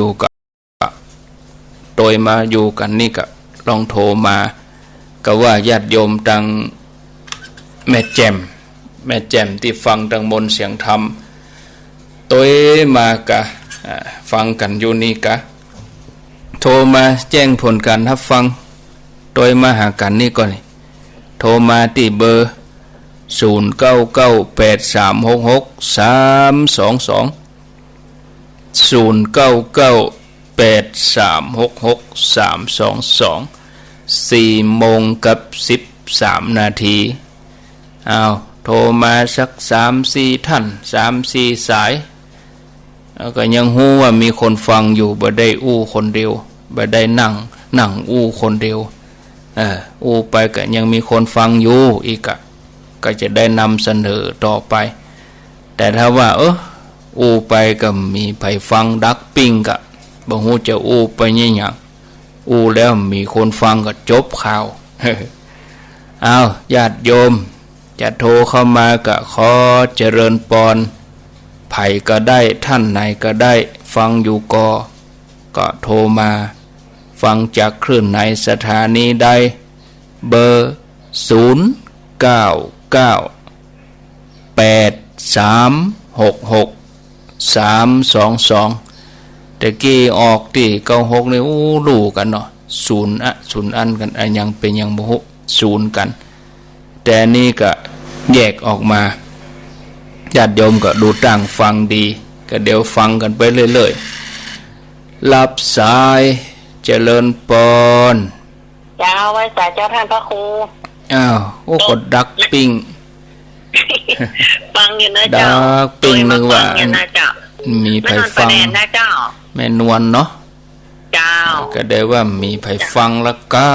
อยู่กับโดยมาอยู่กันนี่ก็ลองโทรมาก็ว่าญาติโยมตังแม่แจ่มที่ฟังตังมนเสียงธรรมตัวมากะฟังกันอยู่นี่กะโทรมาแจ้งผลการรับฟังโดยมาหากันนี่ก่อนโทรมาที่เบอร์4 โมงกับ13 นาทีโทรมาสัก 3-4 ท่าน 3-4 สายแล้วก็ยังฮู้ว่ามีคนฟังอยู่บ่ได้อู้คนเดียวบ่ได้นั่งอู้คนเดียวอู้ไปก็ยังมีคนฟังอยู่อีกก็จะได้นำเสนอต่อไปแต่ถ้าว่าอู้ไปก็มีไผฟังดักปิ้งก็บ่ฮู้จะอู้ไปยังหยังอู้แล้วมีคนฟังก็จบข่าวญาติโยมจะโทรเข้ามาก็ขอเจริญพรไผก็ได้ท่านไหนก็ได้ฟังอยู่ก็โทรมาฟังจากคลื่นในสถานีใดเบอร์0998366322แต่กี้ออกที่96นี่รู้กันเนาะศูนย์อันกันยังเป็นยังบ่ฮู้ศูนย์กันแต่นี่ก็แยกออกมาญาติโยมก็ดูตั้งฟังดีก็เดี๋ยวฟังกันไปเรื่อยๆรับสายเจริญพรจ้าไว้สายเจ้าท่านพระครูกดดักปิ้งฟังอยู่นะเจ้าดักปิ้งนึกว่ามีไผฟังแม่นวลเนาะเจ้าก็ได้ว่ามีไผฟังแล้วก็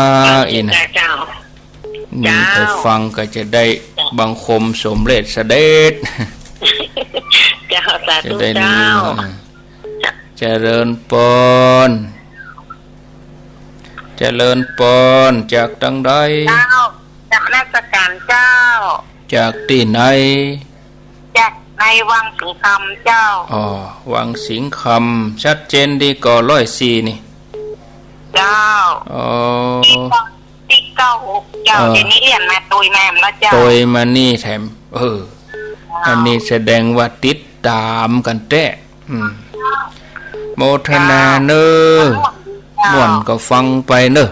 อีนะมีไผฟังก็จะได้บังคมสมเด็จเสด็จเจ้าสาธุเจ้าเจริญพรจากทางใดเจ้าจากราชการเจ้าจากที่ไหนจากในวังสิงห์คำเจ้าวังสิงห์คำชัดเจนดีก็104นี่เจ้าที่96เจ้าทีนี้เรียนมาตุยแม่มแล้วเจ้าตุยมานี่แถมอันนี้แสดงว่าติดตามกันแท้โมทนาเนอม่วนก็ฟังไปเนอะ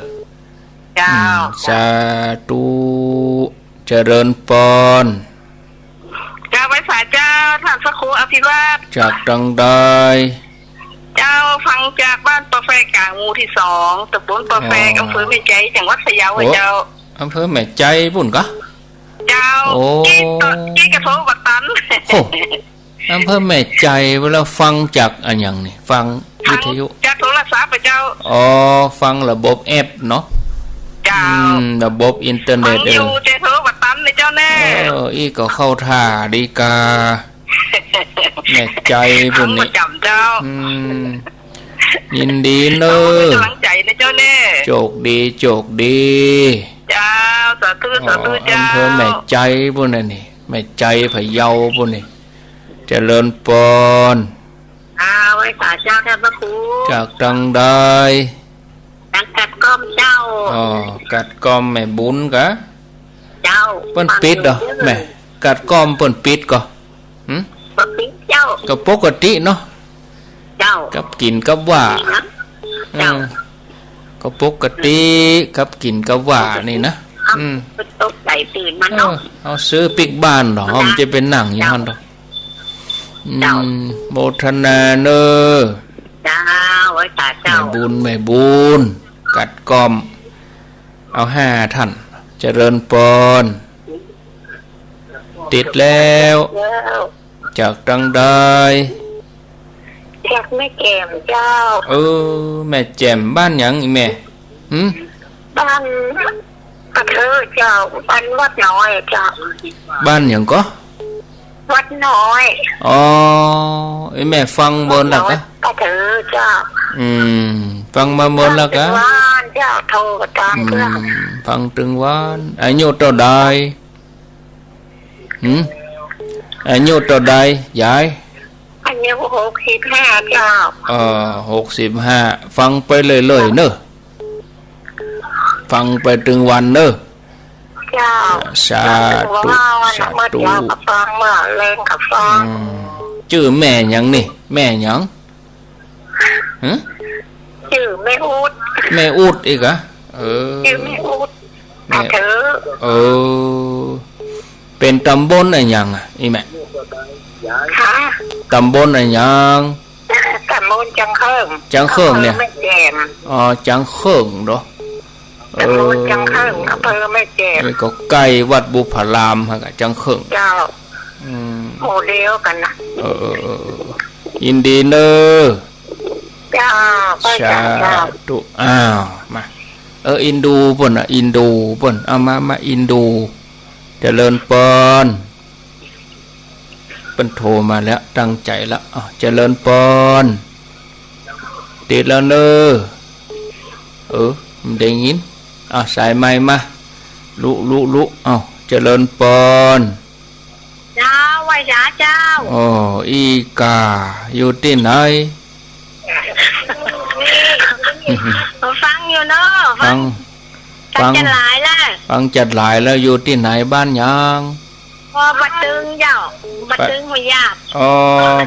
สาธุเจริญพรเจ้าไว้สายเจ้าท่านพระครูอภิวาทจากทางใดเจ้าฟังจากบ้านปะแฟกลางหมู่ที่2ตำบลปะแฟอำเภอแม่ใจจังหวัดพะเยาเจ้าอำเภอแม่ใจพุ่นกะเจ้ากี้กระโถบักตันอำเภอแม่ใจเวลาฟังจากอันอย่างนี้ฟังวิทยุจากโทรศัพท์ไปเจ้าฟังระบบแอปเนาะเจ้าระบบอินเทอร์เน็ตอยู่เจ้าโทรบักตันเลยเจ้าแน่อีก็เข้าท่าดีกาแม่ใจพุ่นนี่เจ้ายินดีเนอะกำลังใจนะเจ้าแน่โชคดีเจ้าสาธุเจ้าอำเภอแม่ใจพุ่นนี่แม่ใจพะเยาพุ่นนี่เจริญพรไว้สาเจ้าท่านพระครูจากทางใดจากกัดก้อมเจ้ากัดก้อมแม่บุญกะเจ้าเปิ้นปิดเหรอแม่กัดก้อมเปิ้นปิดก็เปิ้นปิดเจ้าก็ปกติเนาะเจ้ากับกินกับว่าก็ปกติกับกินกับว่านี่นะตกใจตื่นมาเนาะเอาซื้อปิกบ้านหรอมันจะเป็นหนังอย่างนั้นหรอโมทนาเนอเจ้าไว้ตาเจ้าแม่บุญกัดกอมเอา5 ท่านเจริญพรติดแล้วจากทางใดจากแม่แจ่มเจ้าแม่แจ่มบ้านหยังอีแม่บ้านกระเทอเจ้าบ้านวัดน้อยเจ้าบ้านหยังก็วัดน้อยไอ้แม่ฟังบนแล้วกะกระเทอเจ้าฟังมาบนแล้วกะว่านเจ้าโทรตามเพื่อฟังถึงว่านอายุเท่าใดอายุเท่าใดยาย อา อายุ65เจ้า65ฟังไปเลยๆเนอะฟังไปถึงวันเนอะเจ้าสาธุสาธุ กับฟังเมื่อเล่นกับฟังชื่อแม่หยังนี่แม่หยังฮะชื่อแม่อูดแม่อูดอีกอ่ะชื่อแม่อูดแม่เธอเป็นตำบลอะไรยังอ่ะอีแม่ค่ะตำบลอะไรยังตำบลจังเคิงเนี่ยจังเคิงเนาะตำบลจังเคิงอำเภอแม่แจ่มก็ใกล้วัดบุพารามฮะจังเคิงเจ้าโมเดลกันนะยินดีเนอะเจ้าสาธุมาอินดูป่นอินดูป่นเอามาอินดูเจริญปอนเป็นโทรมาแล้วตั้งใจแล้วเจริญปอนติดแล้วเนอะได้ยินสายไม้มาลุเจริญปอนเจ้าไหวจ้าเจ้าอีกาอยู่ที่ไหนฟังอยู่เนอะฟังจัดหลายแล้วอยู่ที่ไหนบ้านยังปัดตึงเจ้าปัดตึงหัวยาบ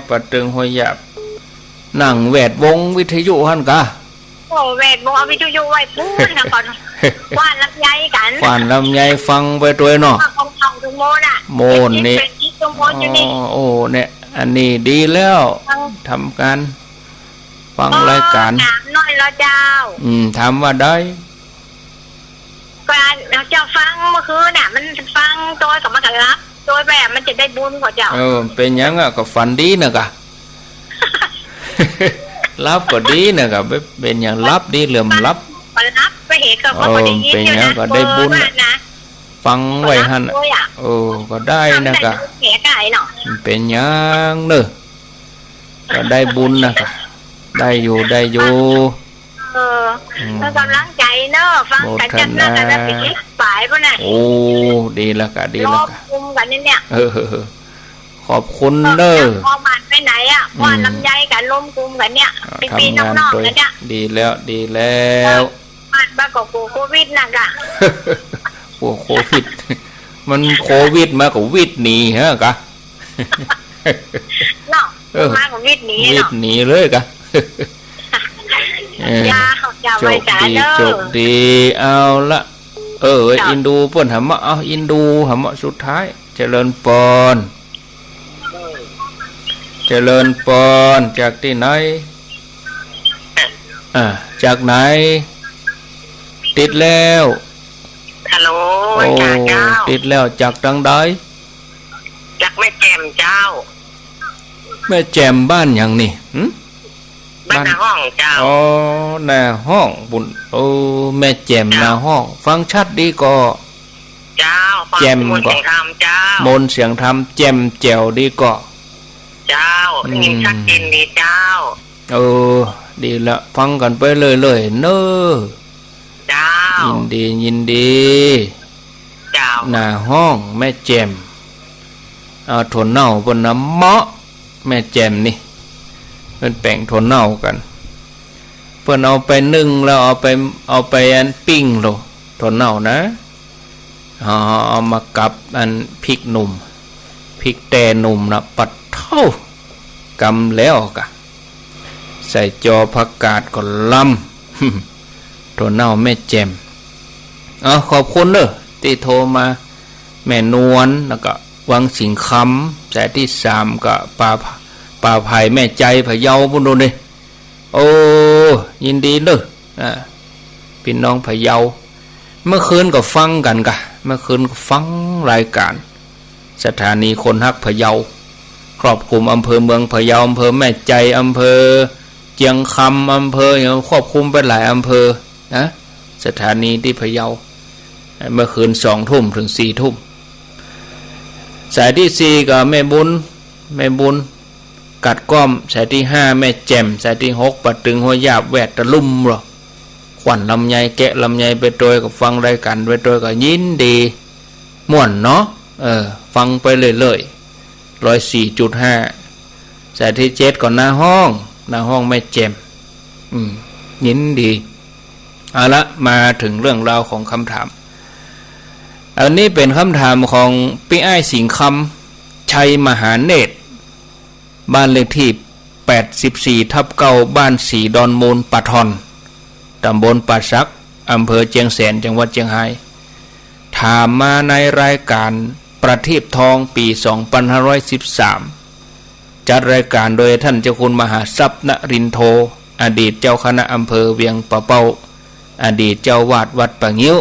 ปัดตึงหัวยาบนั่งแวดวงวิทยุฮั่นกะแวดวงวิทยุไว้พูดนะก่อนว่านลำไยกันว่านลำไยฟังไปด้วยเนาะโมนนี่เนี่ยอันนี้ดีแล้วทำการฟังรายการน้อยแล้วเจ้าถามว่าได้การเจ้าฟังเมื่อคืนน่ะมันฟังตัวกับมันกันรับโดยแบบมันจะได้บุญกว่าเจ้าเป็นยังก็ฝันดีนะกะรับก็ดีนะกะเป็นอย่างรับดีเหลื่อมรับไปเหตุก็พอได้ยินเป็นยังก็ได้บุญฟังไว้หันก็ได้นะกะเป็นยังเนอะก็ได้บุญนะกะได้อยู่กำลังใจเนอะฟังกันจังนะกันแล้วไปคิดฝ่ายป่ะเนี่ยดีละกะดีละกะคุมกันเนี่ยขอบคุณเนอะพอมันไปไหนว่าลำไยกันล้มคุมกันเนี่ยปีน้องๆกันเนี่ยดีแล้วมันบ้ากับโควิดนะกะโควิดมันโควิดมากับวิดหนีฮะกะเนาะมากับวิดหนีเลยกะโจบดีเอาละอินดูเปิ้นหำเอาอินดูหำสุดท้ายเจริญปอนจากที่ไหนจากไหนติดแล้วฮัลโหลติดแล้วจากทางใดจากแม่แจ่มเจ้าแม่แจ่มบ้านอย่างนี่บ้านห้องเจ้าหน้าห้องบุญแม่แจ่มหน้าห้องฟังชัดดีก็เจ้าแจ่มก็มนเสียงธรรมแจ่มแจ๋วดีก็เจ้ายินชัดเจนดีเจ้าดีละฟังกันไปเลยเนอะเจ้ายินดีเจ้าหน้าห้องแม่แจ่มถั่วเน่าบนน้ำเมาะแม่แจ่มนี่เป็นแป้งถั่วเน่ากันเพิ่นเอาไปนึ่งแล้วเอาไปอันปิ้งโลถั่วเน่านะเอามากับอันพริกหนุ่มพริกแต่หนุ่มนะปัดเท่ากำแล้วกะใส่จอผักกาดก็ลำถั่วเน่าแม่แจ่มขอบคุณเด้อที่โทรมาแม่นวลแล้วก็วังสิงคำสายที่3ก็ป่าไผ่แม่ใจพะเยาบุญโดนเลยยินดีเด้อพี่น้องพะเยาเมื่อคืนก็ฟังกันกะเมื่อคืนก็ฟังรายการสถานีคนฮักพะเยาครอบคลุมอำเภอเมืองพะเยาอำเภอแม่ใจอำเภอเจียงคำอำเภอครอบคลุมไปหลายอำเภอนะสถานีที่พะเยาเมื่อคืน20 ทุ่มถึง4 ทุ่มสายที่4ก็แม่บุญกัดก้อมสายที่5แม่แจ่มสายที่6ปัดตึงหัวยาบแวดตะลุ่มหรอขวัญลำไยแกะลำไยไปโดยกับฟังรายการไปโดยกับยินดีม่วนเนาะฟังไปเลย104.5 สายที่7ก่อนหน้าห้องไม่แจ่มยินดีเอาละมาถึงเรื่องราวของคำถามอันนี้เป็นคำถามของพี่อ้ายสิงห์คำชัยมหาเนตรบ้านเลขที่84/9บ้านสีดอนมูลปะทอนตำบลป่าซักอำเภอเจียงแสนจังหวัดเชียงรายถามมาในรายการประทีปทองปี2513จัดรายการโดยท่านเจ้าคุณมหาทรัพย์นรินโทอดีตเจ้าคณะอำเภอเวียงปะเป้าอดีตเจ้าวาดวัดปะงิ้ว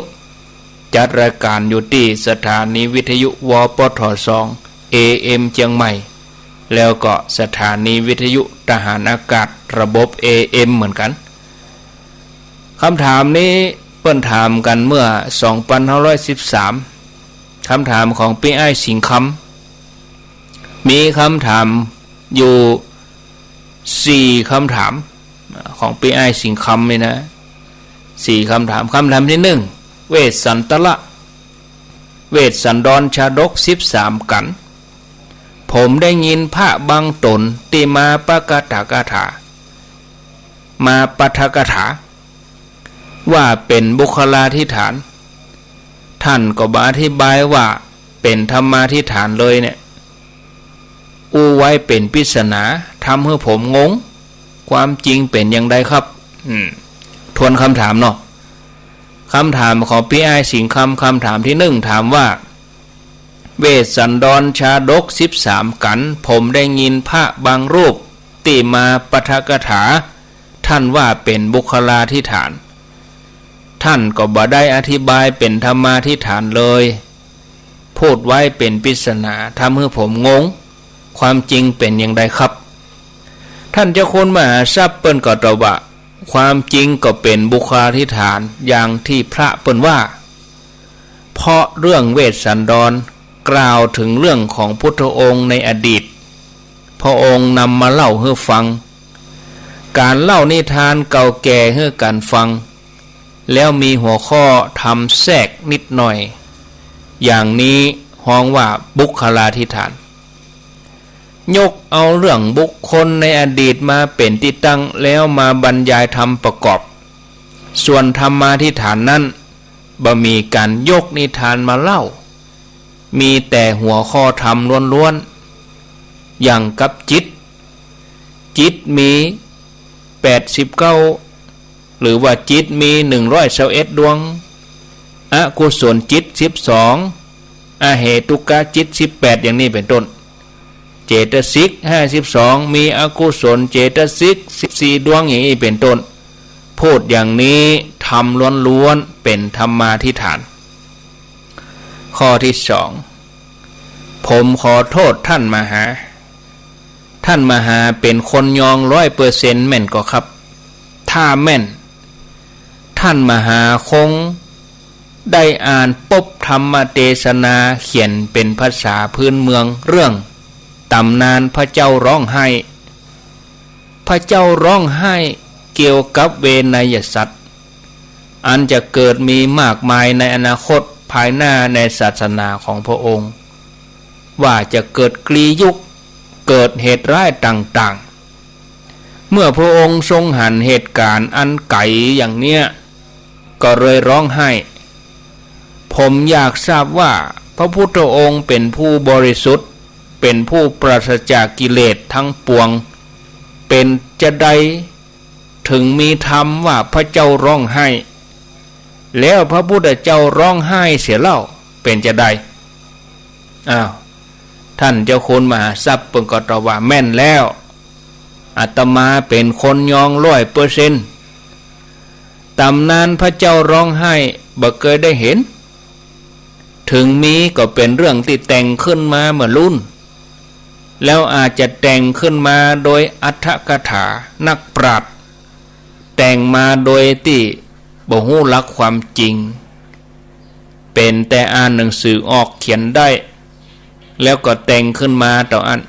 จัดรายการอยู่ที่สถานีวิทยุวปท2 AM เชียงใหม่แล้วก็สถานีวิทยุทหารอากาศระบบ AM เหมือนกันคำถามนี้เปิ้นถามกันเมื่อ2513คำถามของพี่อ้ายสิงห์คำมีคำถามอยู่4คำถามของพี่อ้ายสิงห์คำนี่นะ4คำถามที่1เวสสันตละเวสสันดรชาดก13กันผมได้ยินพระบางตนติมาปะกถากถามาปฐกถาว่าเป็นบุคลาธิฐานท่านก็อธิบายว่าเป็นธรรมาธิฐานเลยเนี่ยไว้เป็นปริศนาทำให้ผมงงความจริงเป็นอย่างไรครับทวนคำถามเนาะคำถามของพี่อ้ายสิงห์คำถามที่1ถามว่าเวสสันดรชาดก13กันผมได้ยินพระบางรูปติมาปฐกถาท่านว่าเป็นบุคลาธิฐานท่านก็บ่ได้อธิบายเป็นธรรมาธิฐานเลยพูดไว้เป็นปริศนาทำให้ผมงงความจริงเป็นอย่างไรครับท่านเจ้าคุณมหาทรัพย์เปิ้นก็ตอบว่าความจริงก็เป็นบุคลาธิฐานอย่างที่พระเปิ้นว่าเพราะเรื่องเวสสันดรกล่าวถึงเรื่องของพุทธองค์ในอดีตพระองค์นำมาเล่าให้ฟังการเล่านิทานเก่าแก่ให้กันฟังแล้วมีหัวข้อทำแทรกนิดหน่อยอย่างนี้ฮ้องว่าบุคลาธิฐานยกเอาเรื่องบุคคลในอดีตมาเป็นที่ตั้งแล้วมาบรรยายธรรมประกอบส่วนธรรมาธิฐานนั้นบ่มีการยกนิทานมาเล่ามีแต่หัวข้อธรรมล้วนๆอย่างกับจิตมี89หรือว่าจิตมี121ดวงอกุศลจิต12อเหตุกะจิต18อย่างนี้เป็นต้นเจตสิก52มีอกุศลเจตสิก14ดวงอย่างนี้เป็นต้นพูดอย่างนี้ธรรมล้วนๆเป็นธรรมาธิฐานข้อที่2ผมขอโทษท่านมหาเป็นคนยอง 100% แม่นก็ครับถ้าแม่นท่านมหาคงได้อ่านปบธรรมเทศนาเขียนเป็นภาษาพื้นเมืองเรื่องตำนานพระเจ้าร้องไห้เกี่ยวกับเวนยสัตว์อันจะเกิดมีมากมายในอนาคตภายหน้าในศาสนาของพระองค์ว่าจะเกิดกลียุคเกิดเหตุร้ายต่างๆเมื่อพระองค์ทรงหันเหตุการณ์อันไกลอย่างเนี้ยก็เลยร้องไห้ผมอยากทราบว่าพระพุทธองค์เป็นผู้บริสุทธิ์เป็นผู้ปราศจากกิเลสทั้งปวงเป็นจะใดถึงมีธรรมว่าพระเจ้าร้องไห้แล้วพระพุทธเจ้าร้องไห้เสียเล่าเป็นจะใดท่านเจ้าคุณมหาทรัพย์เปิ้นก็ตอบว่าแม่นแล้วอาตมาเป็นคนยอง 100% ตำนานพระเจ้าร้องไห้บ่เคยได้เห็นถึงมีก็เป็นเรื่องที่แต่งขึ้นมาเมื่อรุ่นแล้วอาจจะแต่งขึ้นมาโดยอรรถกถานักปราชญ์แต่งมาโดยที่บ่ฮู้หลักความจริงเป็นแต่อ่านหนังสือออกเขียนได้แล้วก็แต่งขึ้นมาต่ออัน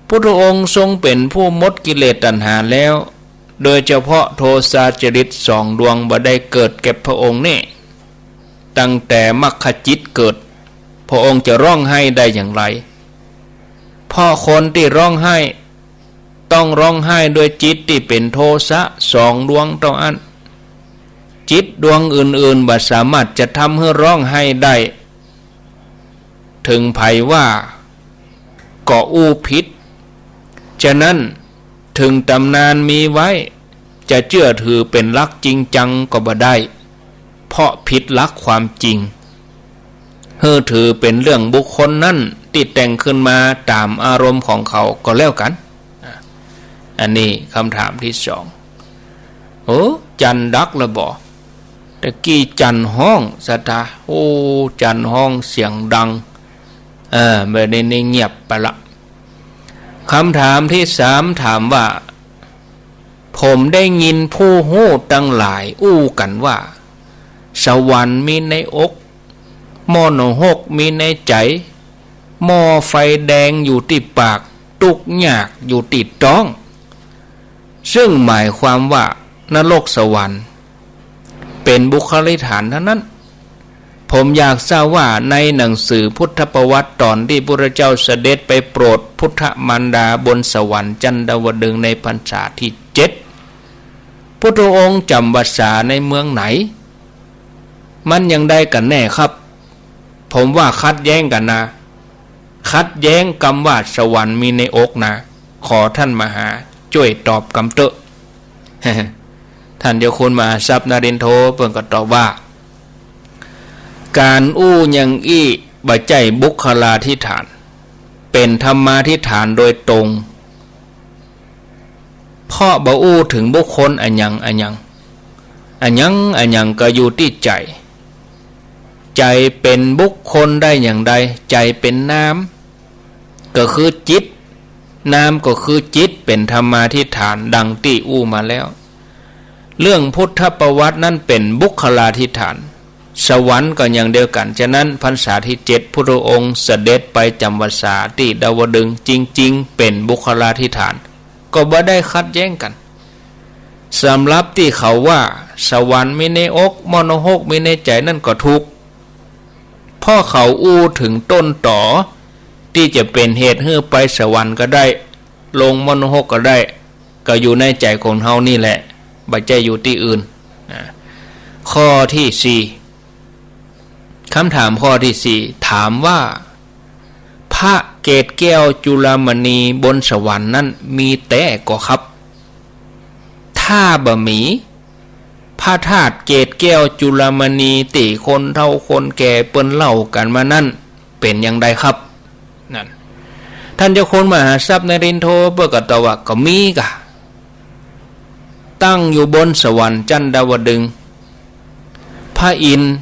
พุทธองค์ทรงเป็นผู้หมดกิเลสตัณหาแล้วโดยเฉพาะโทสะจริต2ดวงบ่ได้เกิดแก่พระองค์นี่ตั้งแต่มรรคจิตเกิดพระองค์จะร้องไห้ได้อย่างไรเพราะคนที่ร้องไห้ ต้องร้องไห้ด้วยจิตที่เป็นโทสะ2 ดวงต้องอันจิตดวงอื่นๆบ่สามารถจะทำให้ร้องไห้ได้ถึงไผว่าก่ออู้ผิดฉะนั้นถึงตำนานมีไว้จะเชื่อถือเป็นลักจริงจังก็บ่ได้เพราะผิดลักความจริงถือเป็นเรื่องบุคคลนั้นติดแต่งขึ้นมาตามอารมณ์ของเขาก็แล้วกันอันนี้คำถามที่2จันดักละบ่ตะกี้จันห้องสตาจันห้องเสียงดังแบบนี้เงียบไปละคำถามที่3ถามว่าผมได้ยินผู้ฮู้ตั้งหลายกันว่าสวรรค์มีในอกหม้อหนหกมีในใจหม้อไฟแดงอยู่ที่ปากตุกหยากอยู่ที่ท้องซึ่งหมายความว่านรกสวรรค์เป็นบุคลิกฐานเท่านั้นผมอยากทราบว่าในหนังสือพุทธประวัติตอนที่พระเจ้าเสด็จไปโปรดพุทธมารดาบนสวรรค์จันดาวดึงส์ในพรรษาที่7พุทธองค์จำพรรษาในเมืองไหนมันยังได้กันแน่ครับผมว่าคัดแย้งกันนะคัดแย้งคำว่าสวรรค์มีในอกนะขอท่านมหาช่วยตอบคำเตอะท่านเจ้าคุณมหาทรัพย์นรินทร์โทเพิ่นก็ตอบว่าการยังบ่ใจบุคลาธิฐานเป็นธรรมาธิฐานโดยตรงเพราะบ่ถึงบุคคลอันยังก็อยู่ที่ใจใจเป็นบุคคลได้อย่างใดใจเป็นน้ำก็คือจิตน้ำก็คือจิตเป็นธรรมาธิฐานดังที่มาแล้วเรื่องพุทธประวัตินั้นเป็นบุคลาธิฐานสวรรค์ก็อย่างเดียวกันฉะนั้นพรรษาที่7พุทธองค์เสด็จไปจำพรรษาที่ดาวดึงส์จริงๆเป็นบุคลาธิฐานก็บ่ได้ขัดแย้งกันสำหรับที่เขาว่าสวรรค์มีในอกมโนหกมีในใจนั่นก็ถูกพ่อเขาถึงต้นต่อที่จะเป็นเหตุให้ไปสวรรค์ก็ได้ลงมโนหกก็ได้ก็อยู่ในใจของเฮานี่แหละบ่ใจอยู่ที่อื่นข้อที่4คำถามข้อที่4ถามว่าพระเกศแก้วจุลมณีบนสวรรค์นั้นมีแต่ก็ครับถ้าบ่มีพระธาตุเกศแก้วจุลมณีติคนเฒ่าคนแก่เปิ้นเล่ากันมานั่นเป็นอย่างใดครับนั่นท่านเจ้าคุณมหาทรัพย์นรินทร์โทเปิ้นก็ตอบว่าก็มีกะตั้งอยู่บนสวรรค์จันดาวดึงส์พระอินทร์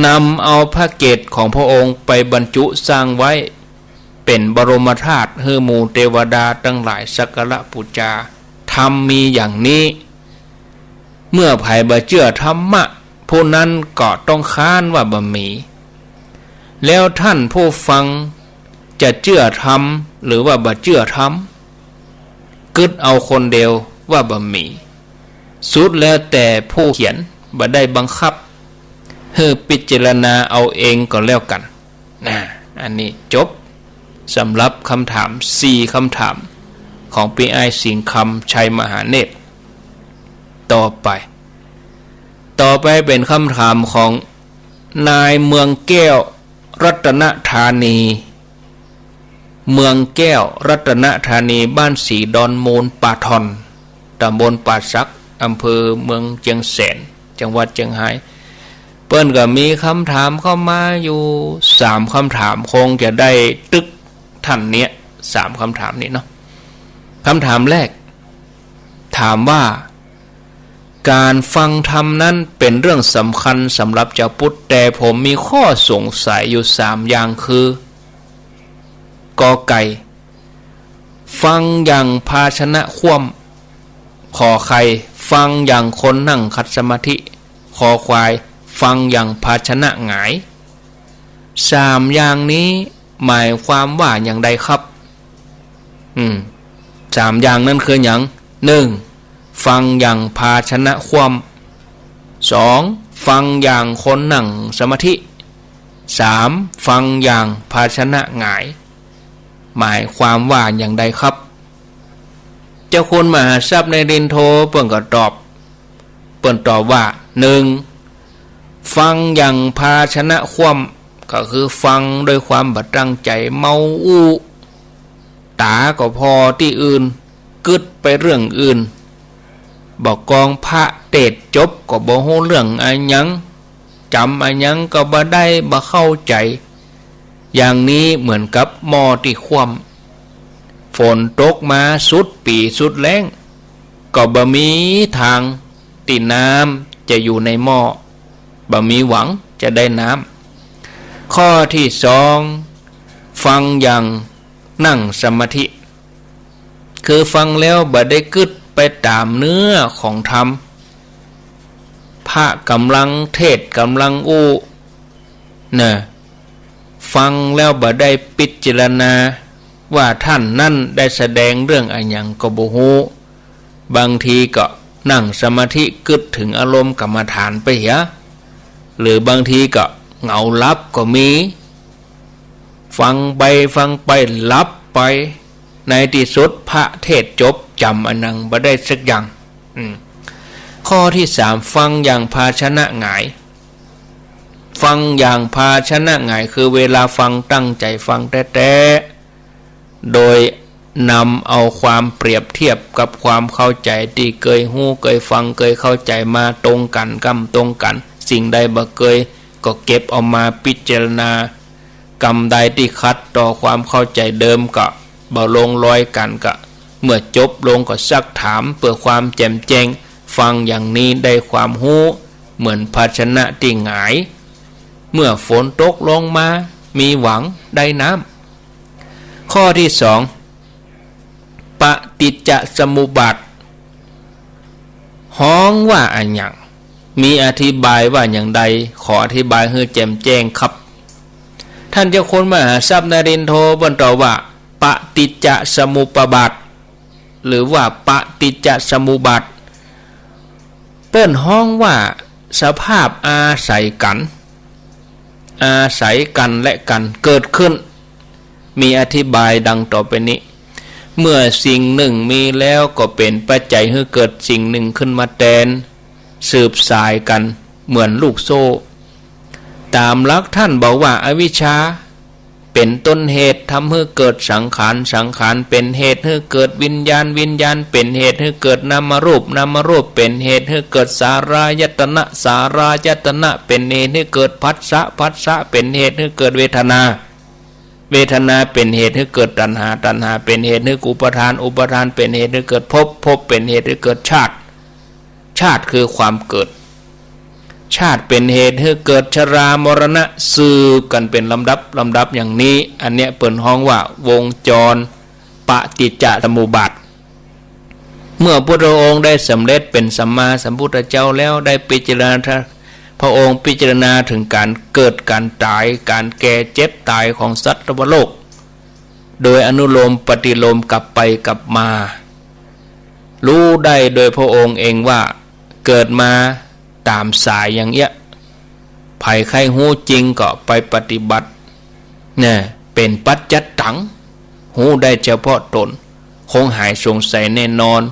นำเอาพระเกศของพระองค์ไปบรรจุสร้างไว้เป็นบรมธาตุให้หมู่เทวดาทั้งหลายสักการะบูชาธรรมมีอย่างนี้เมื่อไผบ่เชื่อธรรมะผู้นั้นก็ต้องค้านว่าบ่มีแล้วท่านผู้ฟังจะเชื่อธรรมหรือว่าบ่เชื่อธรรมกึดเอาคนเดียวว่าบ่มีสุดแล้วแต่ผู้เขียนบ่ได้บังคับให้พิจารณาเอาเองก็แล้วกันอันนี้จบสำหรับคำถาม4คำถามของพี่ไอสิงห์คำชัยมหาเนตรต่อไปเป็นคำถามของนายเมืองแก้วรัตนธานีเมืองแก้วรัตนธานีบ้านสีดอนมูลป่าทอนตำบลป่าซักอำเภอเมืองเชียงแสนจังหวัดเชียงรายเปิ้นก็มีคำถามเข้ามาอยู่3คำถามคงจะได้ตึกท่านเนี้ย3คำถามนี้เนาะคำถามแรกถามว่าการฟังธรรมนั้นเป็นเรื่องสำคัญสำหรับชาวพุทธแต่ผมมีข้อสงสัยอยู่3อย่างคือกอไก่ฟังอย่างภาชนะคว่ำขอไข่ฟังอย่างคนนั่งคัดสมาธิคอควายฟังอย่างภาชนะหงาย3อย่างนี้หมายความว่าอย่างใดครับ3อย่างนั้นคืออย่าง 1. ฟังอย่างภาชนะคว่ำ 2. ฟังอย่างคนนั่งสมาธิ 3. ฟังอย่างภาชนะหงายหมายความว่าอย่างใดครับ เจ้าคุณมหาทรัพย์ในดินโทเปิ้นก็ตอบว่าหนึ่งฟังอย่างภาชนะคว่ำก็คือฟังโดยความบัดตั้งใจเมาอู้ตาก็พอที่อื่นกึดไปเรื่องอื่นบอกกองพระเตศจบก็บ่ฮู้เรื่องอันยังจำอันยังก็บ่ได้บ่เข้าใจอย่างนี้เหมือนกับหม้อที่คว่ำฝนตกมาสุดปีสุดแล้งก็บ่มีทางที่น้ำจะอยู่ในหม้อบ่มีหวังจะได้น้ำข้อที่สองฟังอย่างนั่งสมาธิคือฟังแล้วบ่ได้กึดไปตามเนื้อของธรรมพระกำลังเทศกำลังอู้นะฟังแล้วบ่ได้พิจารณาว่าท่านนั่นได้แสดงเรื่องอะไรอย่างก็บ่ฮู้บางทีก็นั่งสมาธิกึดถึงอารมณ์กรรมฐานไปเหียหรือบางทีก็เหงาลับก็มีฟังไปลับไปในที่สุดพระเทศจบจำอันนั้นบ่ได้สักอย่างข้อที่สามฟังอย่างภาชนะหงายฟังอย่างภาชนะหงายคือเวลาฟังตั้งใจฟังแท้ๆโดยนำเอาความเปรียบเทียบกับความเข้าใจที่เคยฮู้เคยฟังเคยเข้าใจมาตรงกันตรงกันสิ่งใดบ่เคยก็เก็บเอามาพิจารณากรรมใดที่ขัดต่อความเข้าใจเดิมก็บ่ลงรอยกันก็เมื่อจบลงก็ซักถามเพื่อความแจ่มแจ้งฟังอย่างนี้ได้ความรู้เหมือนภาชนะที่หงายเมื่อฝนตกลงมามีหวังได้น้ำข้อที่สองปฏิจจสมุปบาทฮ้องว่าอันอย่างมีอธิบายว่าอย่างใดขออธิบายให้แจ่มแจ้งครับท่านเจ้าคุณมหาทรัพย์นรินโทบรรทว่าปฏิจจสมุปบาทหรือว่าปฏิจจสมุปบาทเปิ้นฮ้องว่าสภาพอาศัยกันและกันเกิดขึ้นมีอธิบายดังต่อไปนี้เมื่อสิ่งหนึ่งมีแล้วก็เป็นปัจจัยให้เกิดสิ่งหนึ่งขึ้นมาแทนสืบสายกันเหมือนลูกโซ่ตามหลักท่านบอกว่าอวิชชาเป็นต้นเหตุทำให้เกิดสังขารเป็นเหตุให้เกิดวิญญาณเป็นเหตุให้เกิดนามรูปเป็นเหตุให้เกิดสารายตนะเป็นเหตุให้เกิดผัสสะเป็นเหตุให้เกิดเวทนาเป็นเหตุให้เกิดตัณหาเป็นเหตุให้อุปาทานเป็นเหตุให้เกิดภพเป็นเหตุให้เกิดชาติคือความเกิดชาติเป็นเหตุให้เกิดชรามรณะสืบกันเป็นลำดับอย่างนี้อันเนี้ยเปิ่นฮ้องว่าวงจรปฏิจจสมุปบาทเมื่อพระองค์ได้สำเร็จเป็นสัมมาสัมพุทธเจ้าแล้วได้พิจารณาพระองค์พิจารณาถึงการเกิดการตายการแก่เจ็บตายของสัตว์โลกโดยอนุโลมปฏิโลมกลับไปกลับมารู้ได้โดยพระองค์เองว่าเกิดมาตามสายอย่างเงี้ยไผ่ใครหูจริงก็ไปปฏิบัติเนี่ยเป็นปัจจัตตังหูได้เฉพาะตนคงหายสงสัยแน่นอน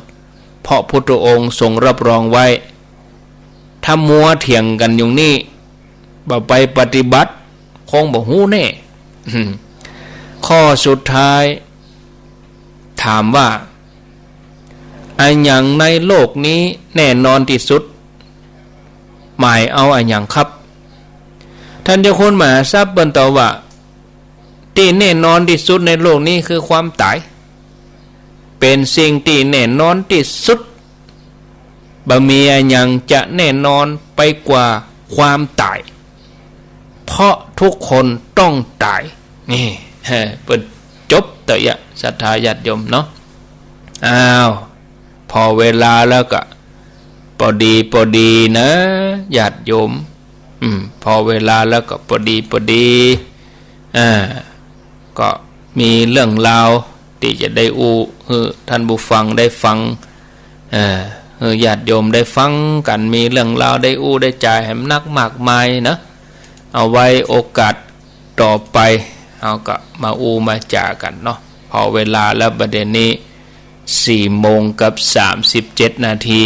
เพราะพุทธองค์ทรงรับรองไว้ถ้ามัวเถียงกันอยู่นี่บ่ไปปฏิบัติคงบ่หูแน่ ข้อสุดท้ายถามว่าอันอย่างในโลกนี้แน่นอนที่สุดหมายเอาอันอย่างครับท่านเจ้าคุณมหาทรัพย์เปิ้นตอบว่าที่แน่นอนที่สุดในโลกนี้คือความตายเป็นสิ่งที่แน่นอนที่สุดบ่มีอันอย่างจะแน่นอนไปกว่าความตายเพราะทุกคนต้องตายนี่เปิ้นจบเตยะศรัทธาญาติโยมเนาะอ้าวพอเวลาแล้วก็พอดีนะญาติโยมพอเวลาแล้วก็พอดีก็มีเรื่องราวที่จะได้ท่านผู้ฟังได้ฟังญาติโยมได้ฟังกันมีเรื่องราวได้ได้จ่ายให้มันนักมากมายนะเอาไว้โอกาสต่อไปเอาก็มามาจ่ากันเนาะพอเวลาแล้วประเด็นนี้ 4:37 นาที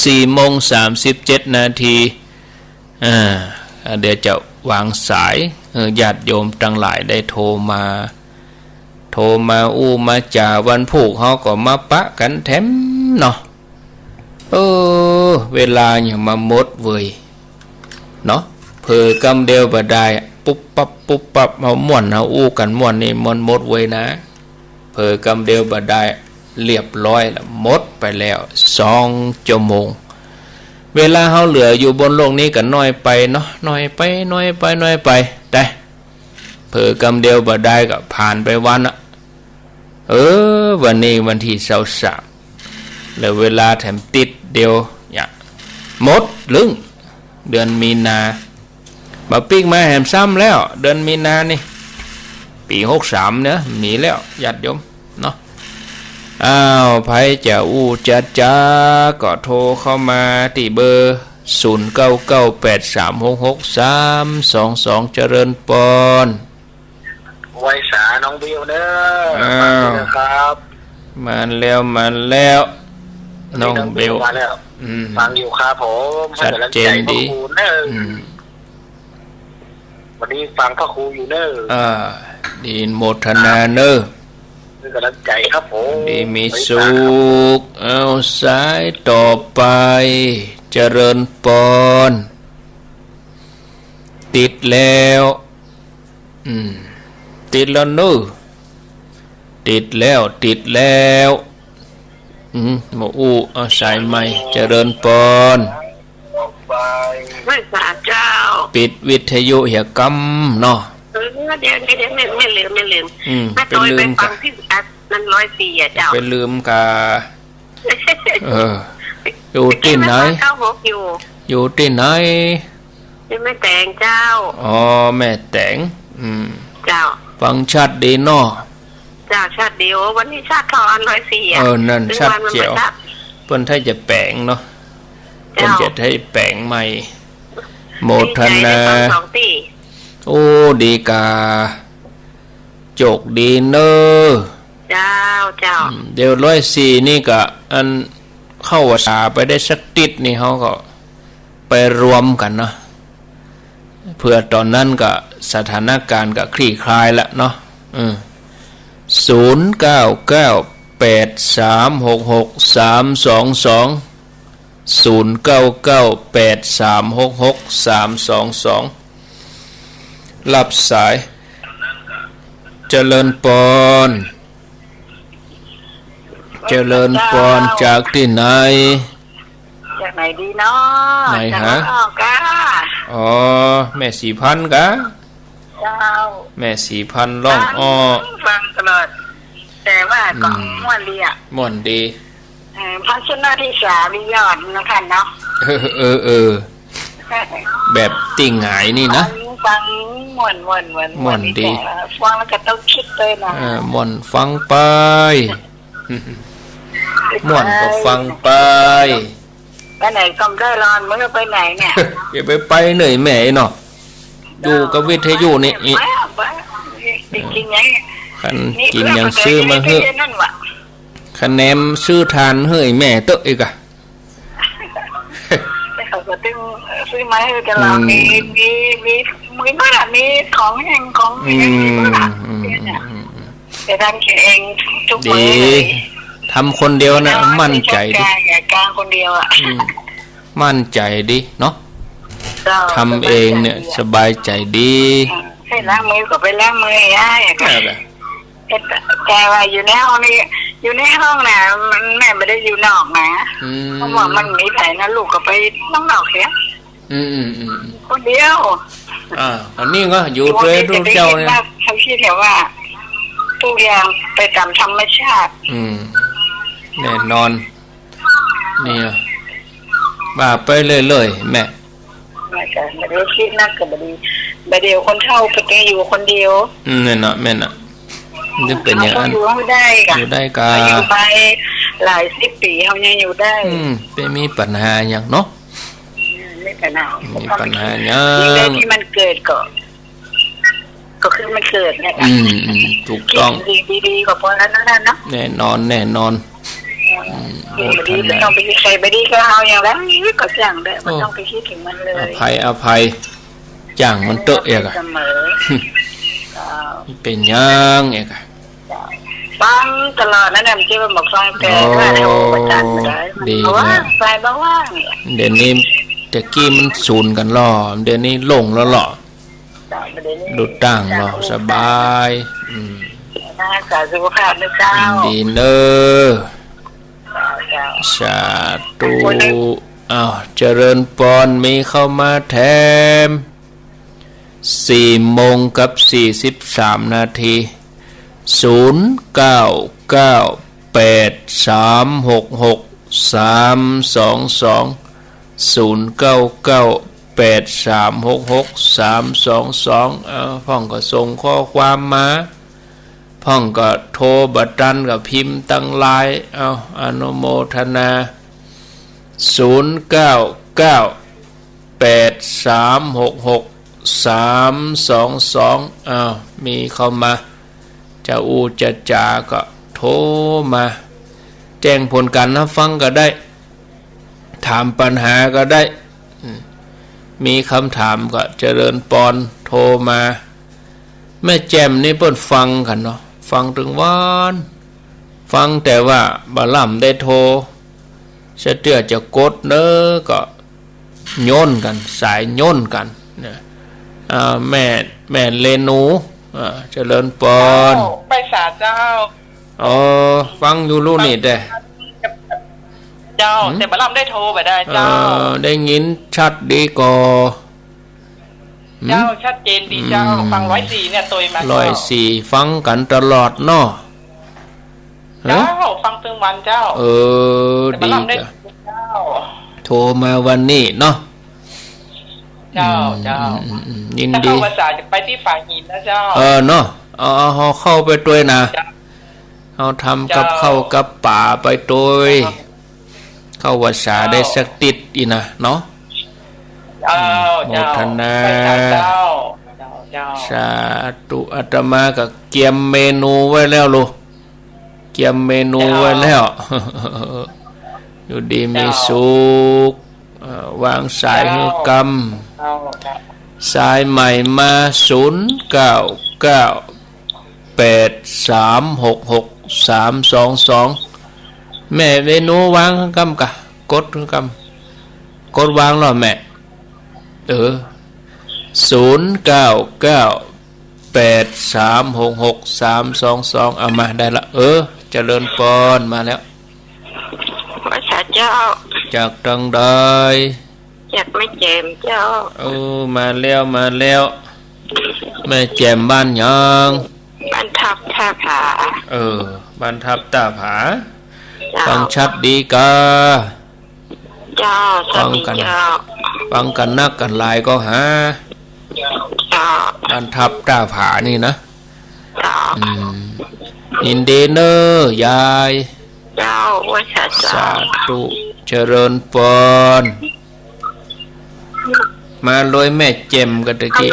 4:37 นาทีเดี๋ยวจะวางสายญาติโยมทั้งหลายได้โทรมาอู้มาจ่าวันผูกเขาก็มาปะกันแถมเนาะเวลาอย่างมาหมดเว้ยเนาะเผอกำเดียวบ่ได้ปุ๊บปั๊บเอาม่วนเอาอู้กันม่วนนี่มันหมดเว้ยนะเผอกำเดียวบ่ได้เรียบร้อยแล้วหมดไปแล้ว2 ชั่วโมงเวลาเฮาเหลืออยู่บนโลกนี้ก็น้อยไปเนาะน้อยไปแต่เผอกำเดียวบ่ได้ก็ผ่านไปวันอะวันนี้วันที่23แล้วเวลาแถมติดเดียวอย่างหมดลึงเดือนมีนามาปิ๊กมาแหมซ้ำแล้วเดือนมีนานี่ปี63เนี่ยมีแล้วญาติโยมเนาะไผจะอู้จะจ้าก็โทรเข้ามาที่เบอร์0998366322เจริญปอนไว้สาน้องบิวเด้อครับมาแล้วน้องเบลมาแล้วฟังอยู่ครับผมชัดเจนดีวันนี้ฟังพระครูอยู่เนอะดีโมทนาเนอะกำลังใจครับผมดีมีสุขเอาสายต่อไปเจริญปอนติดแล้วติดแล้วนู้ติดแล้วมาอู้เอาสายใหม่เจริญปอนไม่สาเจ้าปิดวิทยุเหี่ยกำเนาะเดี๋ยวไม่ลืมถ้าโดยไปฟังที่นั้น104เจ้าไปลืมกาอยู่ที่ไหนอยู่ที่ไหนแม่แต่งเจ้าแม่แต่งเจ้าฟังชัดดีเนาะจ้าชาติเดียววันนี้ชาติทอน104นั่นชัดเจียวเพิ่นถ้าจะแปลงเนาะเพิ่นจะให้แปลงใหม่โมทนาโอ้ดีกาโจกดีเนอเจ้าเดี๋ยว104นี่ก็อันเข้าภาษาไปได้สักติดนี่เขาก็ไปรวมกันเนาะเพื่อตอนนั้นก็สถานการณ์ก็คลี่คลายละเนาะ0998366322รับสายเจริญปอนจากที่ไหนจากไหนดีเนาะไหนฮะแม่4,000กะเจ้าแม่4,000ร้องฟังตลอดแต่ว่าก็ม่วนดีม่วนดีพัชนาที่3มียอดนะคะเนาะแบบติ่งหายนี่นะฟังม่วนดีฟังแล้วก็ต้องคิดเลยนะม่วนฟังไปม่วนก็ฟังไปไหนก็ได้ร้อนมึงจะไปไหนเนี่ยอย่าไปเหนื่อยแม่เนาะอยู่กับวิทยุนี่กินยังกินยังซื้อมาเฮ้ยคะแนนซื้อทานเฮ้ยแม่เตอะอีกอะเขาก็ตึงซื้อมาให้กันเรามีเมื่อมีของแห้งของแต่ทำเองทุกมื้อทำคนเดียวนะมั่นใจดิกลางคนเดียวมั่นใจดิเนาะทำเองเนี่ยสบายใจดีให้ล้างมือก็ไปล้างมือให้แต่ว่าอยู่ในห้องนี้อยู่ในห้องน่ะมันแม่ไม่ได้อยู่นอกนะเพราะว่ามันมีแผลนะลูกก็ไปน้องนอกเสียคนเดียวอันนี้ก็อยู่ด้วยลูกเจ้าเนี่ยเขาคิดแถวว่าทุกอย่างไปตามธรรมชาติแน่นอนนี่บ้าไปเลยแม่ไม่ใช่ไม่ได้คิดนักกับบดียวคนเฒ่าไปอยู่คนเดียวเนี่ยเนาะแม่น่ะนี่เป็นอย่างนั้นอยู่ได้กะอยู่ไปหลาย10 ปีเขายังอยู่ได้เป็นมีปัญหาอย่างเนาะไม่ปัญหามีปัญหาอย่างที่มันเกิดก็ ก็คือมันเกิดเนี่ยถูกต้องดีๆกว่าพอแล้วนั่นเนาะแน่นอนดีไม่ต้องไปคิดใครไปดีก็เอาอย่างแล้วก็จ้างได้ไม่ต้องไปคิดถึงมันเลยอภัยจ้างมันเตอะเอกอะเป็นยังเอกอะฟังตลอดนั่นแหละที่มันบอกฟังแต่ถ้าเราประจันได้เพราะว่าไฟบ้าว่างเดี๋ยวนี้แต่กี้มันสูนกันล่อเดี๋ยวนี้ลงแล้วหล่อดูตั้งหล่อสบายน่าจะสุขภาพนะเจ้าดีเนอสาธุเจริญปอนมีเข้ามาแถม4 โมงกับ43 นาทีพ่องก็ส่งข้อความมาพ่องก็โทรบัตรันกับพิมพ์ตั้งไลน์อนุโมทนา0998366322มีเข้ามาจะจะจาก็โทรมาแจ้งผลการรับฟังก็ได้ถามปัญหาก็ได้มีคำถามก็เจริญปอนโทรมาแม่แจ่มนี่เปิ้นฟังกันเนาะฟังถึงวันฟังแต่ว่าบ่ล่ำได้โทรเสตือจะกดเนอก็โยนกันสายโยนกันเนี่ยแม่เลนูเจริญปอนไปสาเจ้าฟังอยู่รู้นี่เด้เจ้าแต่บ่ล่ำได้โทรไปได้เจ้าได้ยินชัดดีกว่าเจ้าชัดเจนดีเจ้าฟัง104เนี่ยตัวมา104ฟังกันตลอดเนาะเจ้าฟังตึงวันเจ้าดีจ้ะโทรมาวันนี้เนาะเจ้ายินดีเข้าภาษาจะไปที่ฝ่ายหินนะเจ้าเนาะเอาเข้าไปด้วยนะเอาทำกับเข้ากับป่าไปด้วยเข้าภาษาได้สักติดอีนะเนาะโมทนาสาธุอาตมาก็เกียมเมนูไว้แล้วลูกเกียมเมนูไว้แล้วอยู่ดีมีสุขวางสายหือกรรมสายใหม่มา0998366322แม่เมนูวางกรรมกะกดกรรมกดวางหรอแม่0998366322เอามาได้ละเจริญปอนมาแล้วพระเจ้าจากตังใดจากแม่แจ่มเจ้ามาแล้วแม่แจ่มบ้านยังบ้านทับท่าผาบ้านทับตาผาฟังชัดดีกาเจ้าฟังกันนักกันลายก็หาบ้านทับตาผานี่นะยินดีเนอยายเจ้าว่าสาธุเจริญปอนมาลอยแม่เจมกันตะกี้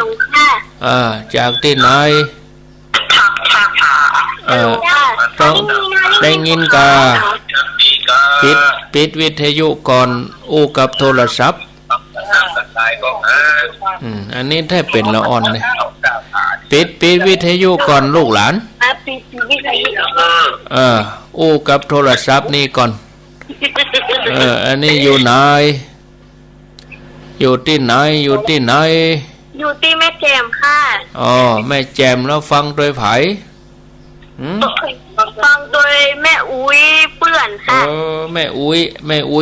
จากที่ไหนต้องได้ยินกาปิดวิทยุก่อนกับโทรศัพท์อันนี้ถ้าเป็นละอ่อนเลยปิดวิทยุก่อนลูกหลานกับโทรศัพท์นี่ก่อนอันนี้อยู่ไหนอยู่ที่ไหนอยู่ที่แม่แจ่มค่ะแม่แจ่มแล้วฟังโดยไผฟังโดยแม่อุ้ยเปื่อนค่ะแม่อุ้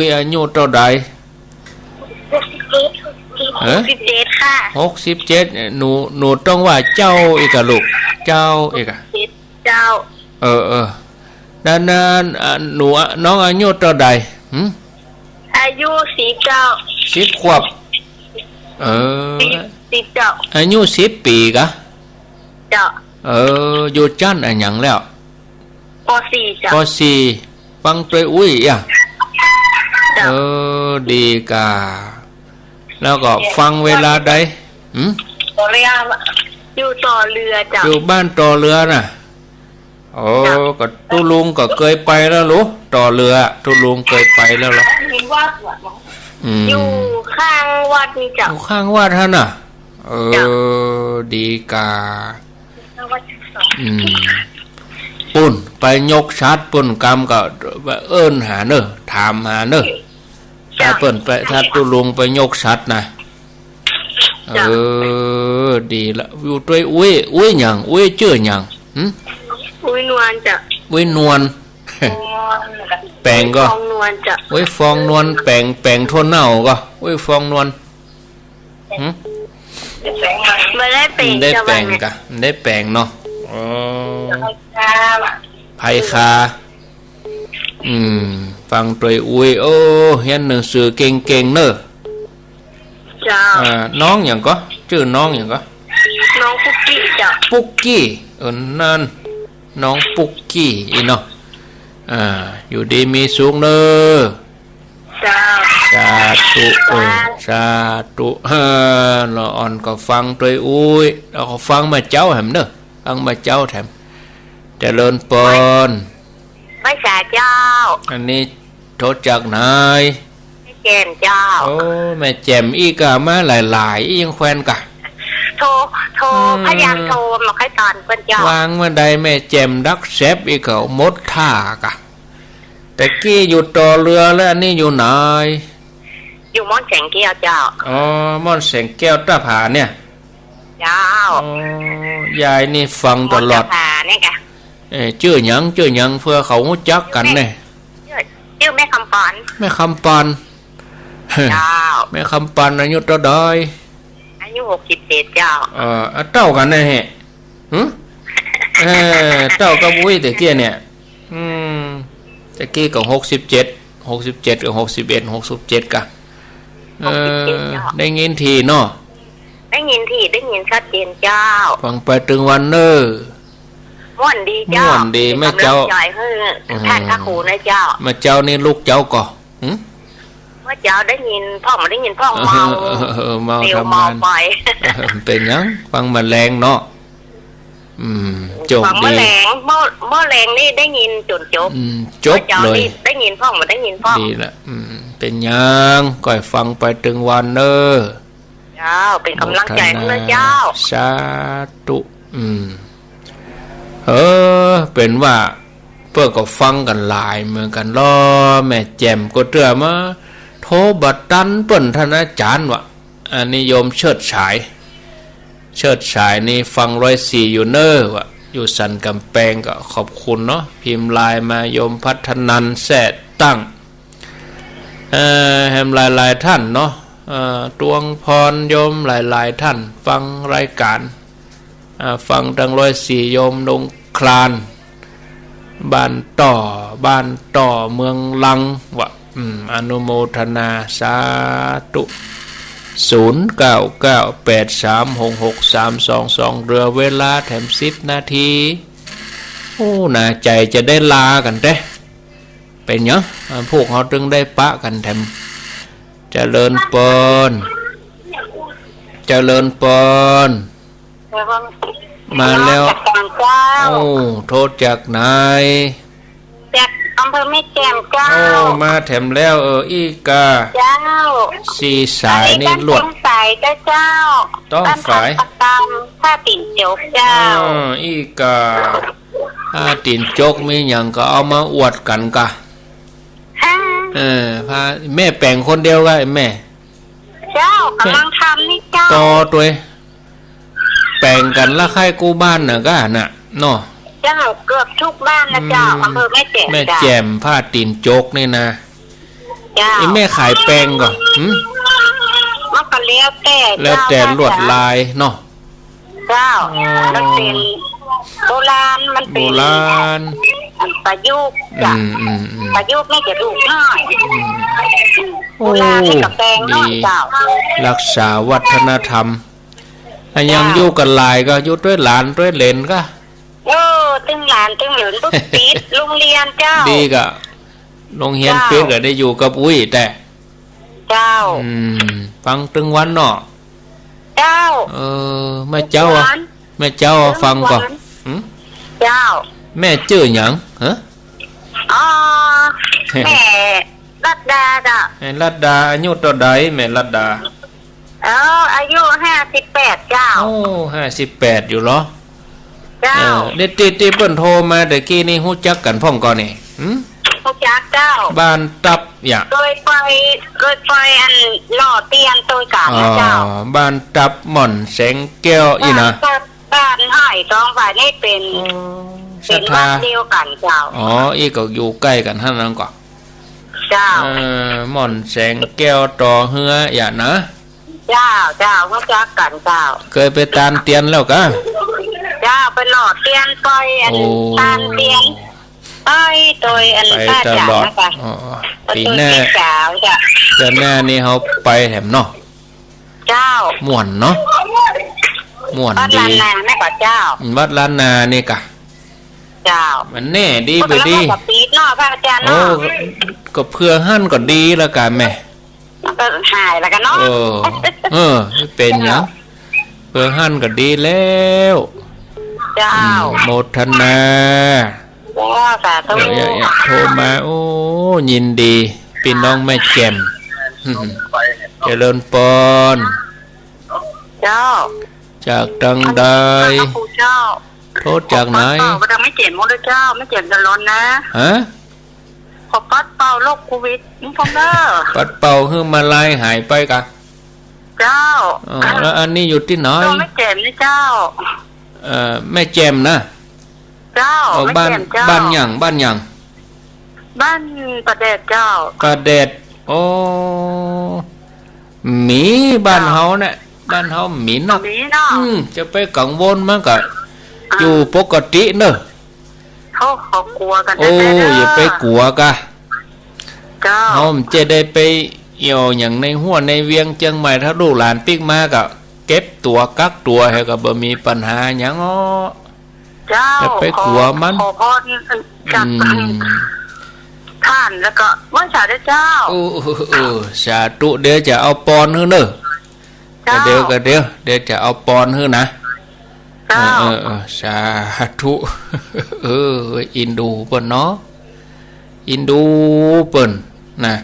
ยอายุเท่าใด67ค่ะ67หนูต้องว่าเจ้าอีกอะลูกเจ้าอีกอะเจ้านั่นหนูน้องอายุเท่าใดอายุ10 ขวบ10เจ้าอายุ10 ปีกะเจ้าอยู่จันอันหยังแล้วป.4 จ้ะป.4 ฟังตัวอุ้ยอ่ะดีกาแล้วก็ฟังเวลาใด อยู่ต่อเรือจ้ะอยู่บ้านต่อเรือน่ะโอ้ก็ตุลุงก็เคยไปแล้วลูกต่อเรือตุลุงเคยไปแล้วหรออยู่ข้างวัดนี่จ้ะอยู่ข้างวัดฮะน่ะดีกาปุ่นไปยกชัดปุ่นกรรมก็เอิ้นหาเนอะถามหาเนอะถ้าเปิ่นไปถ้าตุลุงไปยกชัดนะดีละอยู่ด้วยอุ้ยหยังอุ้ยเจื้อหยังอุ้ยนวลจ้ะอุ้ยนวลแปลงก็ฟองนวลจ้ะอุ้ยฟองนวลแปลงทั่วเน่าก็อุ้ยฟองนวลไม่ได้แปลงได้แปลงกะได้แปลงเนาะไผ่คาฟังตัวอุ้ยโอ้เรียนหนังสือเก่งๆเนอะน้องอย่างก็ชื่อน้องอย่างก็น้องปุกกี้จ้ะปุกกี้นั่นน้องปุกกี้อีเนาะอยู่ดีมีสุขเนอะสาธุสาธุเราอ่อนก็ฟังตัวอุ้ยเราก็ฟังมาเจ้าแถมเนอะฟังมาเจ้าแถมเจริญปนไม่สาเจ้าอันนี้โทษจากไหนแม่แจมเจ้าโอ้แม่แจมอีกะมาหลายๆยังแควนกะโทรพยายามโทรมาให้ตอนเปิ้นเจ้าวางเมื่อใดแม่แจมดักเซฟอีกเขามดท่ากะแต่กี้อยู่ต่อเรือแล้วอันนี้อยู่ไหนอยู่ม่อนแสงแก้วเจ้าอ๋อม่อนแสงแก้วตาผาเนี่ยเจ้ายายนี่ฟังตลอดผาเนี่ยกะชื่อหยังเพื่อเขารู้จักกันเนี่ยชื่อแม่คำปอนแม่คำปอนแม่คำปอนอายุเท่าใดอายุ67เจ้าเต้ากันนะฮะเต้ากับวุ้ยแต่เกี้ยเนี่ยแต่กี้ก็67กับ61 67กะได้ยินทีเนาะได้ยินชัดเจนเจ้าฟังไปถึงวันเนอม่วนดีเจ้าม่วนดีแม่เจ้าท่านพระครูนะเจ้าแม่เจ้านี่ลูกเจ้าก่อว่าเจ้าได้ยินพ่อมาได้ยินพ่อเมาทำงานเป็นยังฟังมาแรงเนาะจบดีฟังมาแรงนี่ได้ยินจนจบเลยได้ยินพ่อมาได้ยินพ่อดีละเป็นยังก่อยฟังไปถึงวันเนอเจ้าเป็นกำลังใจให้เจ้าสาธุเป็นว่าเพื่อก็ฟังกันหลายเหมือนกันล้อแม่แจ่มก็เตือมาโทบัดตันเปิ้นท่านอาจารย์วะอันนิยมเชิดฉายนี่ฟัง104อยู่เนอวะอยู่สันกำแพงก็ขอบคุณเนาะพิมพ์ไลน์มาโยมพัฒนันแสดตั้งแฮมหลายท่านเนาะตวงพรโยมหลายท่านฟังรายการฟังดัง104โยมดงคลานบ้านต่อเมืองลังวะอนุโมทนาสาธุ0998366322เรือเวลาแถม10 นาทีโอ้น่าใจจะได้ลากันเด้เป็นเนาะพวกเขาจึงได้ปะกันแถมเจริญปนมาแล้วโอ้โทษจากไหนจากอำเภอแม่แจ่มเจ้ามาแถมแล้วอีกาเจ้า4 สายนี่ลวดสายเจ้าต้องสายตามผ้าติ่นโจกเจ้าอีกาผ้าติ่นโจกมีหยังก็เอามาอวดกันกะผ้าแม่แปลงคนเดียวก็แม่เจ้ากำลังทำนี่เจ้าต่อตัวแปลงกันละใครกู้บ้านน่ะก็น่ะเนาะเจ้าเกือบทุกบ้านนะเจ้าอำเภอแม่แจ่มผ้าตีนโจกนี่นะเจ้าแม่ขายแปลงก่อนมันก็แล้วแต่ลวดลายเนาะเจ้ามันเป็นโบราณประยุกต์จ้ะประยุกต์ไม่จะถูกน้อยโอ้ดีรักษาวัฒนธรรมยังอยู่กันหลายก็อยู่ด้วยหลานด้วยเหลนก็ตึงหลานตึงเหลนปุ๊บปิดโรงเรียนเจ้าดีก็โรงเรียนปิดก็ได้อยู่กับอุ้ยแต่เจ้าฟังตึงวันเนาะเจ้ามาเจ้า แม่เจ้าฟังก่อนเจ้าแม่ชื่อหยังฮะอ๋อแม่รัตดาจ้ะแม่รัตดาอายุเท่าใดแม่รัตดาอายุ58เจ้าโอ้58อยู่เหรอเจ้าเด็ดติเปิ้นโทรมาแต่กี้นี่ฮู้จักกันพร้อมก่อนนี่ฮู้จักเจ้าบ้านตับอย่างเคยไปอันหล่อเตียนตัวกลางนะเจ้าบ้านตับหม่อนแสงแก้วอีนะบ้านห้อยตองฝ่ายนี่เป็นบ้านเดียวกันเจ้าอีก็อยู่ใกล้กันท่านนั้นก่อนเจ้าหม่อนแสงแก้วต่อเฮืออย่านะเจ้าฮู้จักกันเจ้าเคยไปตานเตียนแล้วกะเจ้าไปหล่อเตียนไปอันตานเตียนไปโดยอันป้าจ๋านะคะปีหน้าเดือนหน้านี่เขาไปแถมเนาะเจ้าม่วนเนาะม่วนดีวัดล้านนาแม่ก่อเจ้าวัดล้านนานี่กะเจ้ามันแน่ดีไปดีปีเนาะพระอาจารย์เนาะก็เพื่อหั่นก็ดีแล้วกันแม่ก็หายแล้วกันเนาะเป็นหยังเพื่อหั่นก็ดีแล้วเจ้าโมทนาสาธุโทรมาโอ้ยินดีพี่น้องแม่แจ่มเจริญปอนเจ้าจากทางใดโทษจากไหนก็ไม่เจ็บมดเลยเจ้าไม่เจ็บจะร้อนนะฮะขอปัดเป่าโรคโควิดนี่พงเด้อปัดเป่าคือมาลายหายไปกะเจ้าแล้วอันนี้อยู่ที่ไหนไม่เจ็บนี่เจ้าแม่แจ่มนะเจ้าบ้านหยังบ้านประเดชเจ้าประเดชโอ้หมีบ้านเฮาเนี่ยบ้านเฮาหมีนักจะไปกังวลมั้งกะอยู่ปกติเนอะเขากลัวกันโอ้อย่าไปกลัวกะเจ้าเฮาจะได้ไปเอี่ยวอย่างในหัวในเวียงเชียงใหม่ถ้าลูกหลานปิ๊กมากะเก็บตัวกักตัวให้ก็บ่มีปัญหาหยังอ้อจะไปกลัวมันขอพรจากท่านแล้วก็ไหว้สาธุเจ้าสาธุเดี๋ยวจะเอาปอนให้เนอะเดี๋ยวจะเอาปอนให้นะสาธุอินดูเปิ้นเนาะอินดูเปิ้นนะ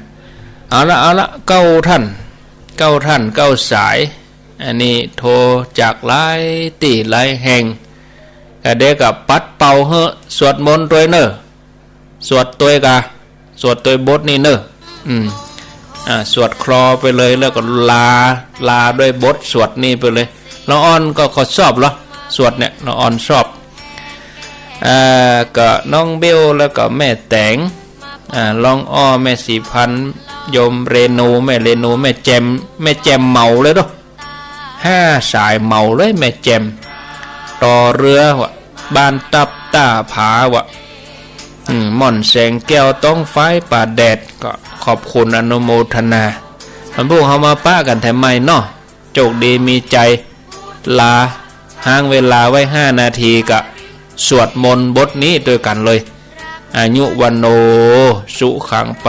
เอาละเก้าท่านเก้าสายอันนี้โทรจากหลายตีหลายแห่งก็เด็กกับปัดเป่าเฮอะสวดมนต์ตัวเนอะสวดตัวกะสวดตัวบทนี่เนอะสวดคลอไปเลยแล้วก็ลาด้วยบทสวดนี่ไปเลยน้องออนก็ชอบเหรอสวดเนี่ยน้องออนชอบก็น้องเบลแล้วก็แม่แตงลองอ้อแม่สีพันโยมเรนูแม่แจมเมาเลยด้วย5 สายเมาเลยแม่แจมต่อเรือวะบ้านตับตาผาวะหม่อนแสงแก้วต้องไฟป่าแดดก็ขอบคุณอนุโมทนาท่านผู้เขามาป้ากันแถมไม่เนาะโชคดีมีใจลาห้างเวลาไว้5 นาทีกะสวดมนต์บทนี้ด้วยกันเลยอายุวันโนสุขังป